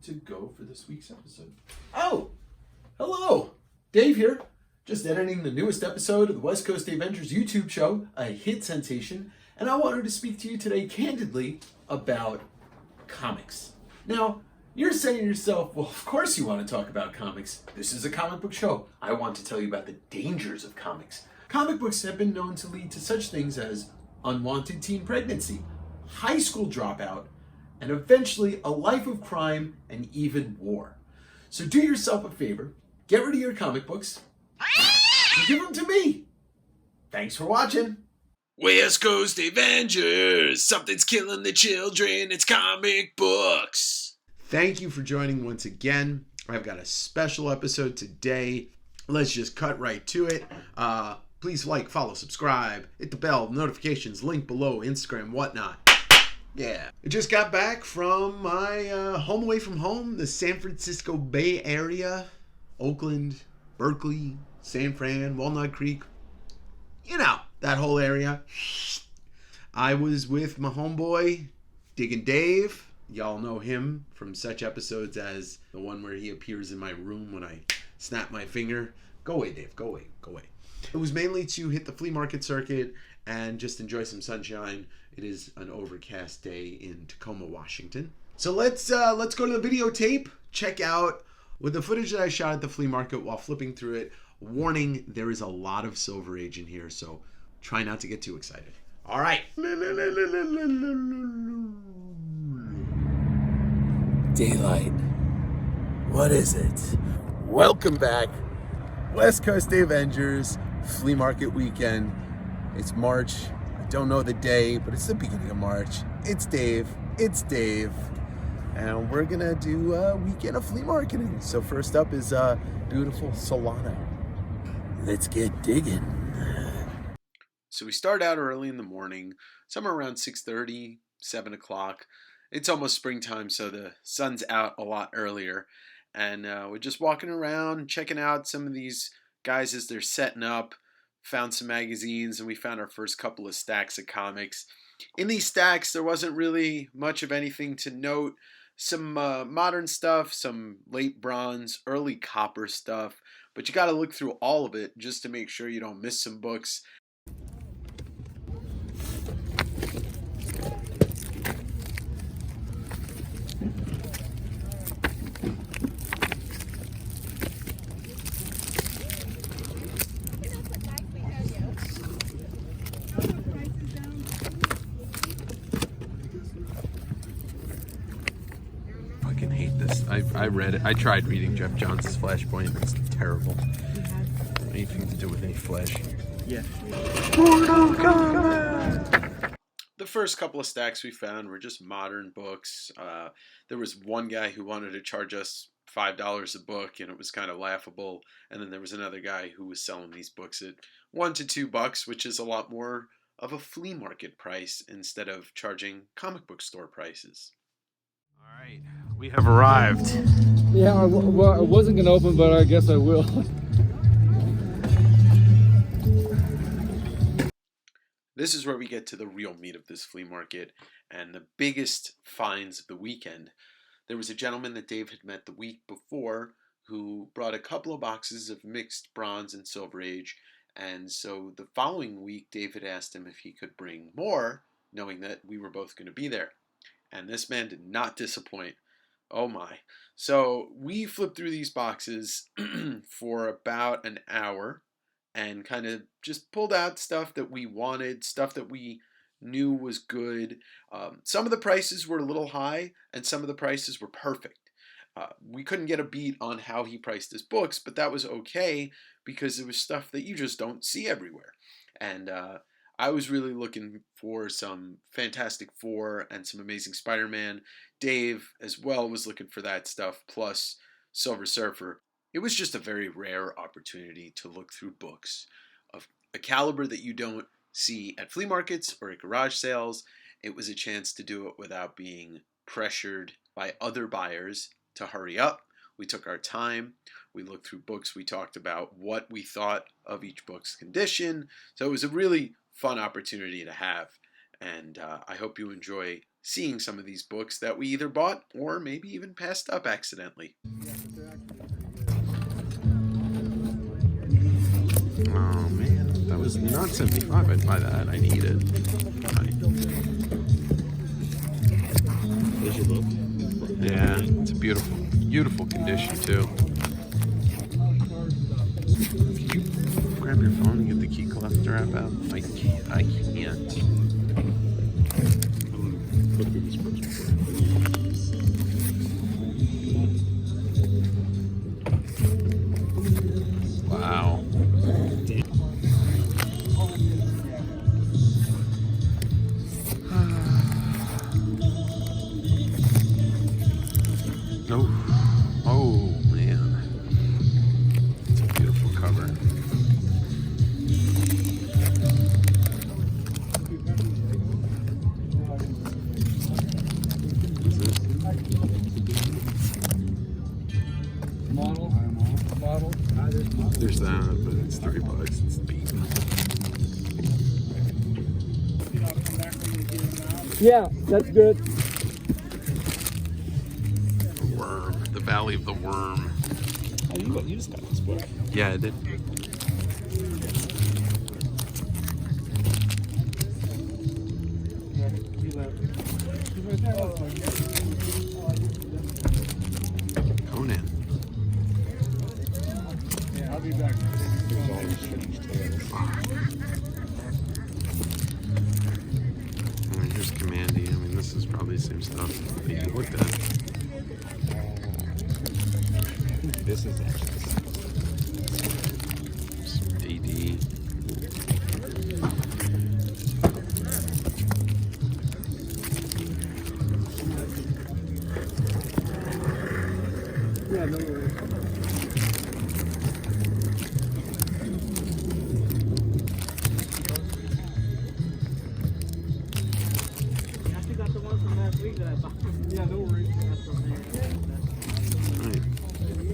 to go for this week's episode. Oh, hello. Dave here. Just editing the newest episode of the West Coast Avengers YouTube show, a hit sensation, and I wanted to speak to you today candidly about comics. Now, you're saying to yourself, well, of course you want to talk about comics. This is a comic book show. I want to tell you about the dangers of comics. Comic books have been known to lead to such things as unwanted teen pregnancy, high school dropout, and eventually a life of crime and even war. So do yourself a favor, get rid of your comic books, and give them to me. Thanks for watching. West Coast Avengers, something's killing the children, it's comic books. Thank you for joining once again. I've got a special episode today. Let's just cut right to it. Please like, follow, subscribe, hit the bell, notifications, link below, Instagram, whatnot. Yeah. I just got back from my home away from home, the San Francisco Bay Area, Oakland, Berkeley, San Fran, Walnut Creek. You know, that whole area. I was with my homeboy, Diggin' Dave. Y'all know him from such episodes as the one where he appears in my room when I snap my finger. Go away, Dave. Go away. Go away. It was mainly to hit the flea market circuit and just enjoy some sunshine. It is an overcast day in Tacoma, Washington. So let's go to the videotape. Check out with the footage that I shot at the flea market while flipping through it. Warning, there is a lot of Silver Age in here, so try not to get too excited. All right. Daylight. What is it? Welcome back. West Coast Avengers Flea Market Weekend. It's March. I don't know the day, but it's the beginning of March. It's Dave. And we're gonna do a weekend of flea marketing. So first up is beautiful Solano. Let's get digging. So we start out early in the morning, somewhere around 6:30, 7 o'clock. It's almost springtime, so the sun's out a lot earlier. And we're just walking around, checking out some of these guys as they're setting up. Found some magazines, and we found our first couple of stacks of comics. In these stacks, there wasn't really much of anything to note. Some modern stuff, some late bronze, early copper stuff. But you got to look through all of it just to make sure you don't miss some books. Hate this. I read it. I tried reading Jeff Johns' Flashpoint. It's terrible. Anything to do with any Flash. Yeah. The first couple of stacks we found were just modern books. There was one guy who wanted to charge us $5 a book, and it was kind of laughable. And then there was another guy who was selling these books at $1 to $2, which is a lot more of a flea market price instead of charging comic book store prices. All right, we have arrived. Yeah, I wasn't going to open, but I guess I will. This is where we get to the real meat of this flea market and the biggest finds of the weekend. There was a gentleman that Dave had met the week before who brought a couple of boxes of mixed bronze and silver age, and so the following week Dave had asked him if he could bring more, knowing that we were both going to be there. And this man did not disappoint. Oh my. So we flipped through these boxes for about an hour and kind of just pulled out stuff that we wanted, stuff that we knew was good. Some of the prices were a little high and some of the prices were perfect. We couldn't get a beat on how he priced his books, but that was okay because it was stuff that you just don't see everywhere. And I was really looking for some Fantastic Four and some Amazing Spider-Man. Dave, as well, was looking for that stuff, plus Silver Surfer. It was just a very rare opportunity to look through books of a caliber that you don't see at flea markets or at garage sales. It was a chance to do it without being pressured by other buyers to hurry up. We took our time. We looked through books. We talked about what we thought of each book's condition. So it was a really fun opportunity to have, and I hope you enjoy seeing some of these books that we either bought or maybe even passed up accidentally. Oh man, that was not 75. I'd buy that. I need it. There's your book. Yeah, it's a beautiful, beautiful condition too. Can you grab your phone and get the key collector app out? I can't. Look through this first before. Wow. Oh man, it's a beautiful cover. Model. There's that, but it's $3. It's beat. Yeah, that's good. The worm, the Valley of the Worm. Oh, you just got this book. Yeah, I did. Conan. Yeah, I'll be back. There's all these strange tales. I mean, here's Commandy. I mean, this is probably the same stuff that you looked at. This is actually Some AD. yeah, no worries. Yeah, no worries. Right.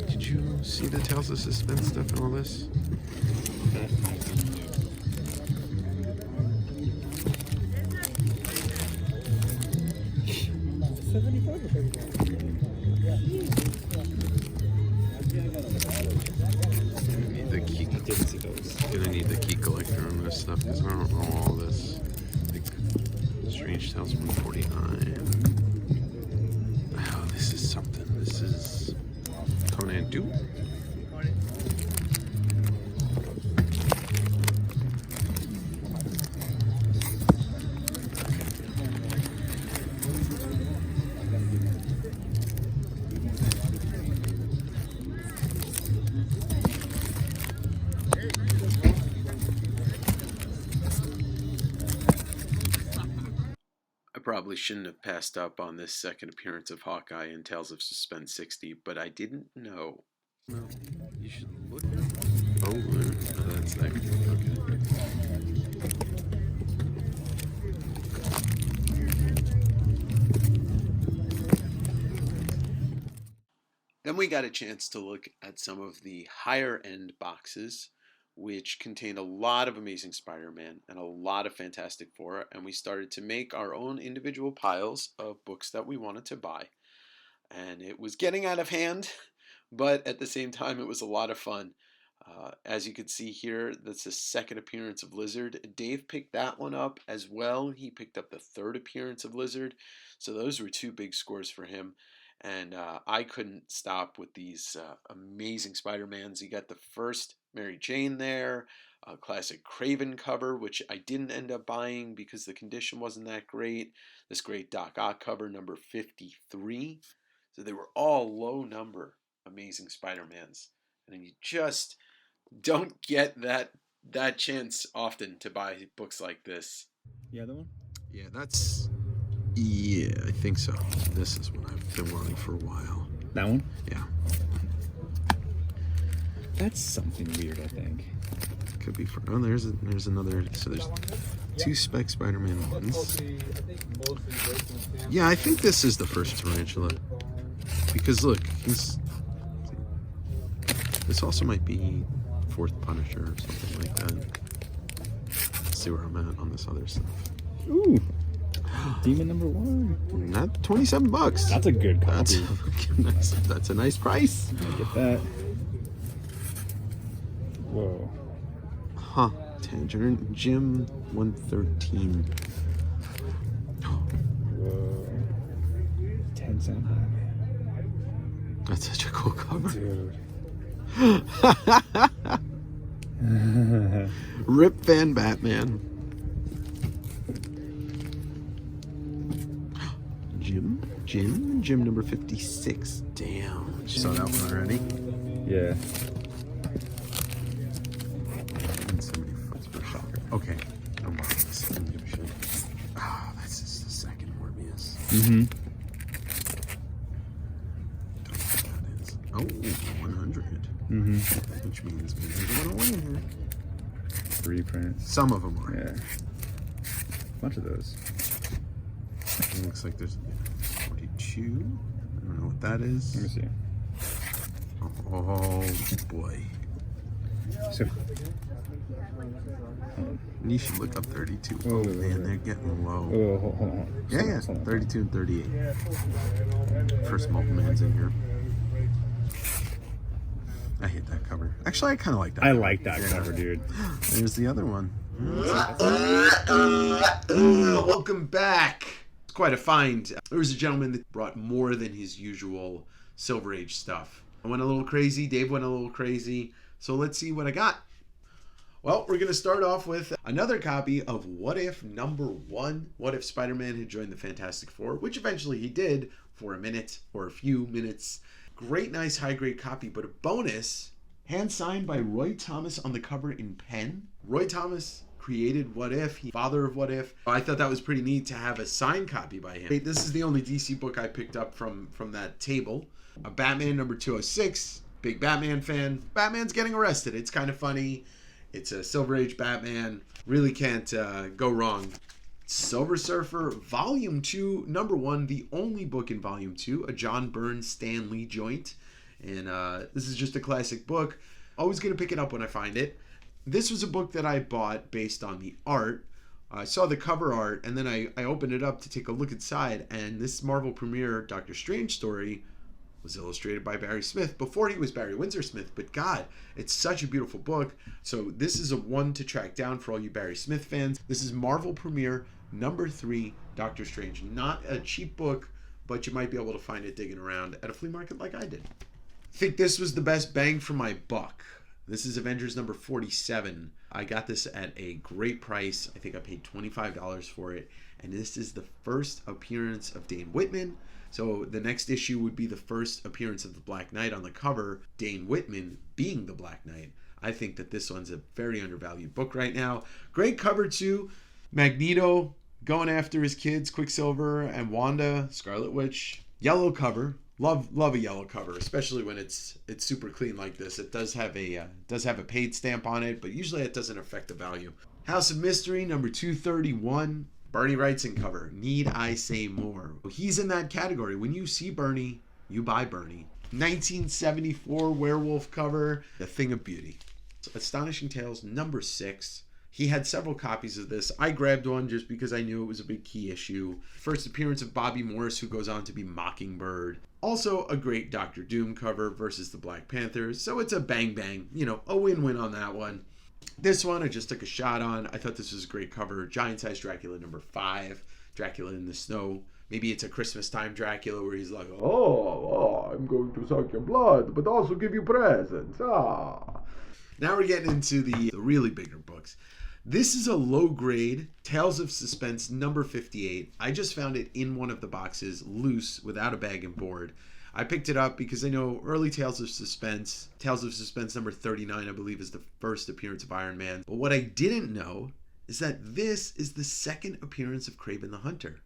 Did you see the Tales of Suspense stuff and all this? Need the key. Gonna need the key collector on this stuff because I don't know all this. Like, Strange Tales 149. Oh, this is something. This is Conan Duke. I probably shouldn't have passed up on this second appearance of Hawkeye in Tales of Suspense 60, but I didn't know. No, you should look. Oh, that's that. Then we got a chance to look at some of the higher end boxes, which contained a lot of Amazing Spider-Man and a lot of Fantastic Four, and we started to make our own individual piles of books that we wanted to buy. And it was getting out of hand, but at the same time, it was a lot of fun. As you can see here, that's the second appearance of Lizard. Dave picked that one up as well. He picked up the third appearance of Lizard. So those were two big scores for him. And I couldn't stop with these amazing Spider-Mans. You got the first Mary Jane there, a classic Craven cover, which I didn't end up buying because the condition wasn't that great. This great Doc Ock cover, number 53. So they were all low number Amazing Spider-Mans. And you just don't get that chance often to buy books like this. The other one? Yeah, that's. Yeah, I think so. This is what I've been wanting for a while. That one? Yeah. That's something weird, I think. Could be for. Oh, there's another. So there's two Spec Spider-Man ones. Yeah, I think this is the first Tarantula. Because look, this also might be fourth Punisher or something like that. Let's see where I'm at on this other stuff. Ooh. Demon number 1. Not $27. That's a good That's copy. nice. That's a nice price. Get that. Whoa. Huh. Tangerine Jim 113. Whoa. 10-cent. That's such a cool cover. Dude. Rip Van Batman. Jim number 56. Damn. You saw that one already? Yeah. And somebody flips for shocker. Okay. I'm watching this. I don't give a shit. Ah, that's just the second Morbius. Mm-hmm. Don't know what that is. Oh, 100. Mm-hmm. Which means there's a little win in here. Reprints. Some of them are. Yeah. Bunch of those. It looks like there's 42. I don't know what that is. Let me see. Oh boy. So, You should look up 32. Oh, Oh man, they're getting low. oh, hold on. Yeah, 32 and 38. First Multiman's in here. I hate that cover. Actually, I kind of like that. I cover. like that cover, dude. There's the other one. Welcome back. It's quite a find. There was a gentleman that brought more than his usual Silver Age stuff. I went a little crazy. Dave went a little crazy. So let's see what I got. Well, we're going to start off with another copy of What If #1. What if Spider-Man had joined the Fantastic Four, which eventually he did for a minute or a few minutes. Great, nice, high-grade copy, but a bonus, hand-signed by Roy Thomas on the cover in pen. Roy Thomas created What If, father of What If. I thought that was pretty neat to have a signed copy by him. This is the only DC book I picked up from that table. A Batman #206, big Batman fan. Batman's getting arrested. It's kind of funny. It's a Silver Age Batman. Really can't go wrong. Silver Surfer, Volume 2, #1, the only book in Volume 2, a John Byrne Stan Lee joint. And this is just a classic book. Always going to pick it up when I find it. This was a book that I bought based on the art. I saw the cover art, and then I opened it up to take a look inside, and this Marvel Premiere Doctor Strange story was illustrated by Barry Smith before he was Barry Windsor Smith. But God, it's such a beautiful book. So this is a one to track down for all you Barry Smith fans. This is Marvel Premiere #3, Doctor Strange. Not a cheap book, but you might be able to find it digging around at a flea market like I did. I think this was the best bang for my buck. This is Avengers #47. I got this at a great price. I think I paid $25 for it. And this is the first appearance of Dane Whitman. So the next issue would be the first appearance of the Black Knight on the cover, Dane Whitman being the Black Knight. I think that this one's a very undervalued book right now. Great cover too. Magneto going after his kids, Quicksilver and Wanda, Scarlet Witch. Yellow cover. Love a yellow cover, especially when it's super clean like this. It does have a paid stamp on it, but usually it doesn't affect the value. House of Mystery #231. Bernie Wrightson cover. Need I say more? He's in that category. When you see Bernie, you buy Bernie. 1974 werewolf cover. A thing of beauty. Astonishing Tales #6. He had several copies of this. I grabbed one just because I knew it was a big key issue. First appearance of Bobby Morse, who goes on to be Mockingbird. Also a great Doctor Doom cover versus the Black Panthers. So it's a bang bang, a win-win on that one. This one I just took a shot on. I thought this was a great cover. Giant Size Dracula #5. Dracula in the Snow. Maybe it's a Christmas time Dracula where he's like, oh, I'm going to suck your blood, but also give you presents. Ah. Now we're getting into the really bigger books. This is a low-grade Tales of Suspense #58. I just found it in one of the boxes, loose, without a bag and board. I picked it up because I know early Tales of Suspense #39, I believe, is the first appearance of Iron Man. But what I didn't know is that this is the second appearance of Kraven the Hunter.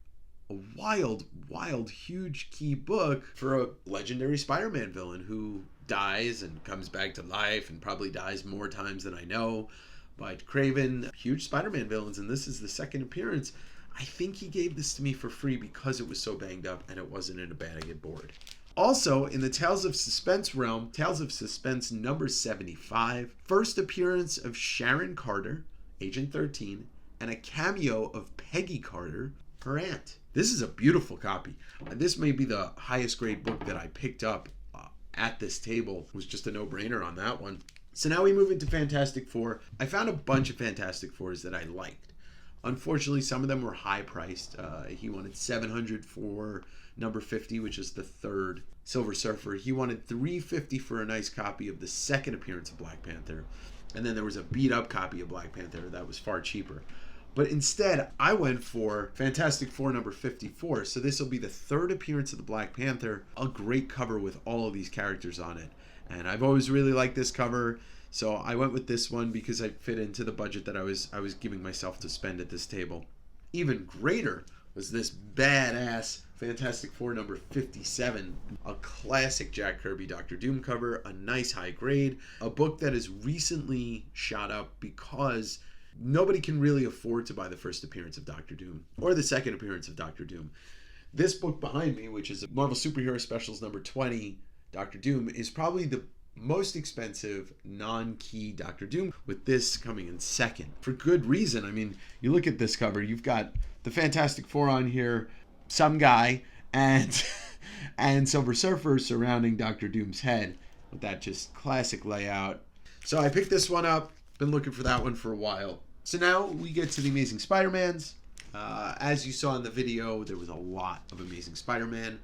A wild, huge key book for a legendary Spider-Man villain who dies and comes back to life and probably dies more times than I know. But Kraven, huge Spider-Man villains, and this is the second appearance. I think he gave this to me for free because it was so banged up and it wasn't in a bag and board. Also, in the Tales of Suspense realm, Tales of Suspense #75, first appearance of Sharon Carter, Agent 13, and a cameo of Peggy Carter, her aunt. This is a beautiful copy. This may be the highest grade book that I picked up at this table. It was just a no-brainer on that one. So now we move into Fantastic Four. I found a bunch of Fantastic Fours that I liked. Unfortunately, some of them were high priced. He wanted $700 for number 50, which is the third Silver Surfer. He wanted $350 for a nice copy of the second appearance of Black Panther. And then there was a beat up copy of Black Panther that was far cheaper. But instead, I went for Fantastic Four number 54. So this will be the third appearance of the Black Panther. A great cover with all of these characters on it. And I've always really liked this cover. So I went with this one because it fit into the budget that I was giving myself to spend at this table. Even greater was this badass Fantastic Four number 57. A classic Jack Kirby Doctor Doom cover. A nice high grade. A book that has recently shot up because nobody can really afford to buy the first appearance of Doctor Doom or the second appearance of Doctor Doom. This book behind me, which is Marvel Superhero Specials number 20, Doctor Doom, is probably the most expensive non-key Doctor Doom, with this coming in second. For good reason. I mean, you look at this cover, you've got the Fantastic Four on here, some guy, and Silver Surfer surrounding Doctor Doom's head with that just classic layout. So I picked this one up. Been looking for that one for a while. So now we get to the Amazing Spider-Mans. As you saw in the video, there was a lot of Amazing Spider-Man.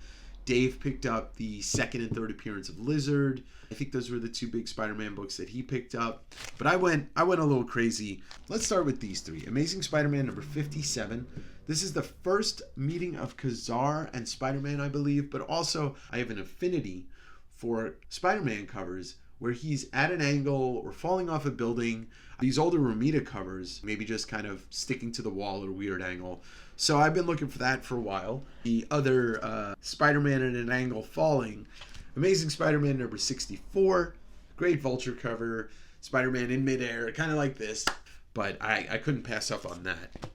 Dave picked up the second and third appearance of Lizard. I think those were the two big Spider-Man books that he picked up. But I went a little crazy. Let's start with these three. Amazing Spider-Man number 57. This is the first meeting of Kazar and Spider-Man, I believe. But also, I have an affinity for Spider-Man covers where he's at an angle or falling off a building. These older Romita covers, maybe just kind of sticking to the wall at a weird angle. So I've been looking for that for a while. The other Spider-Man at an angle falling. Amazing Spider-Man number 64. Great Vulture cover. Spider-Man in midair, kind of like this. But I couldn't pass up on that.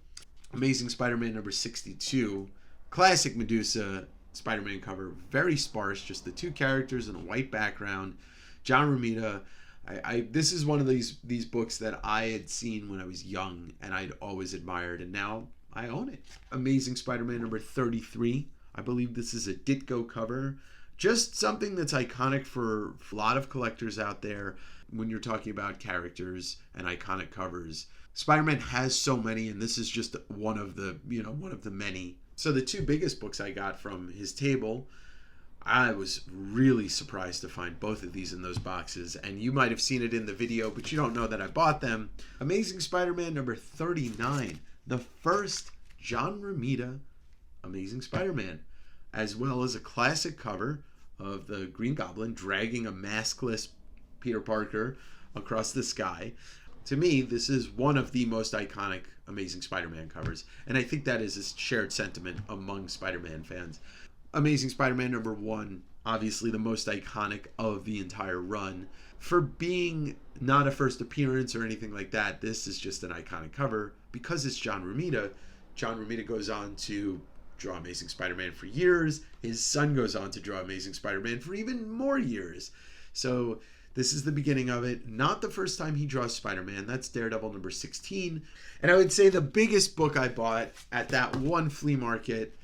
Amazing Spider-Man number 62. Classic Medusa Spider-Man cover. Very sparse, just the two characters in a white background. John Romita. This is one of these books that I had seen when I was young and I'd always admired, and now I own it. Amazing Spider-Man number 33. I believe this is a Ditko cover. Just something that's iconic for a lot of collectors out there when you're talking about characters and iconic covers. Spider-Man has so many, and this is just one of the many. So the two biggest books I got from his table, I was really surprised to find both of these in those boxes, and you might have seen it in the video, but you don't know that I bought them. Amazing Spider-Man number 39, the first John Romita Amazing Spider-Man, as well as a classic cover of the Green Goblin dragging a maskless Peter Parker across the sky. To me, this is one of the most iconic Amazing Spider-Man covers, and I think that is a shared sentiment among Spider-Man fans. Amazing Spider-Man number 1, obviously the most iconic of the entire run. For being not a first appearance or anything like that, this is just an iconic cover. Because it's John Romita goes on to draw Amazing Spider-Man for years. His son goes on to draw Amazing Spider-Man for even more years. So this is the beginning of it. Not the first time he draws Spider-Man. That's Daredevil number 16. And I would say the biggest book I bought at that one flea market,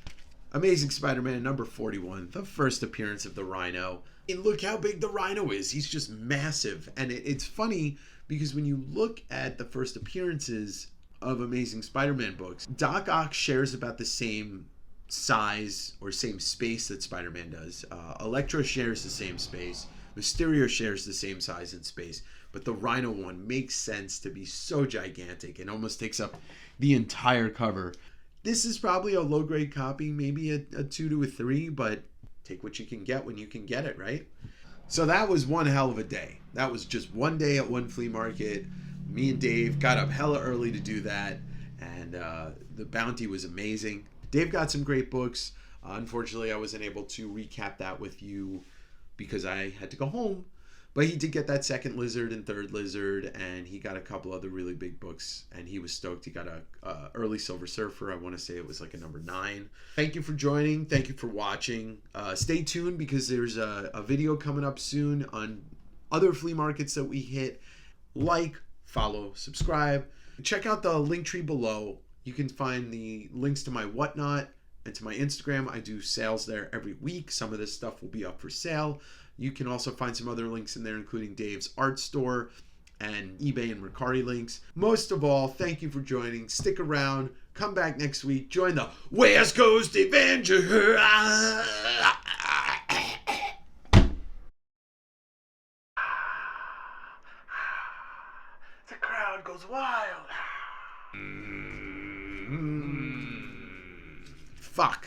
Amazing Spider-Man number 41, the first appearance of the Rhino. And look how big the Rhino is. He's just massive. And it's funny because when you look at the first appearances of Amazing Spider-Man books, Doc Ock shares about the same size or same space that Spider-Man does. Electro shares the same space. Mysterio shares the same size and space. But the Rhino one makes sense to be so gigantic and almost takes up the entire cover. This is probably a low-grade copy, maybe a 2 to a 3, but take what you can get when you can get it, right? So that was one hell of a day. That was just one day at one flea market. Me and Dave got up hella early to do that, and the bounty was amazing. Dave got some great books. Unfortunately, I wasn't able to recap that with you because I had to go home. But he did get that second Lizard and third Lizard, and he got a couple other really big books, and he was stoked. He got a early Silver Surfer. I want to say it was like a number 9. Thank you for joining. Thank you for watching. Stay tuned because there's a video coming up soon on other flea markets that we hit. Like, follow, subscribe. Check out the link tree below. You can find the links to my Whatnot and to my Instagram. I do sales there every week. Some of this stuff will be up for sale. You can also find some other links in there, including Dave's art store and eBay and Mercari links. Most of all, thank you for joining. Stick around. Come back next week. Join the West Coast Avenger. The crowd goes wild. Fuck.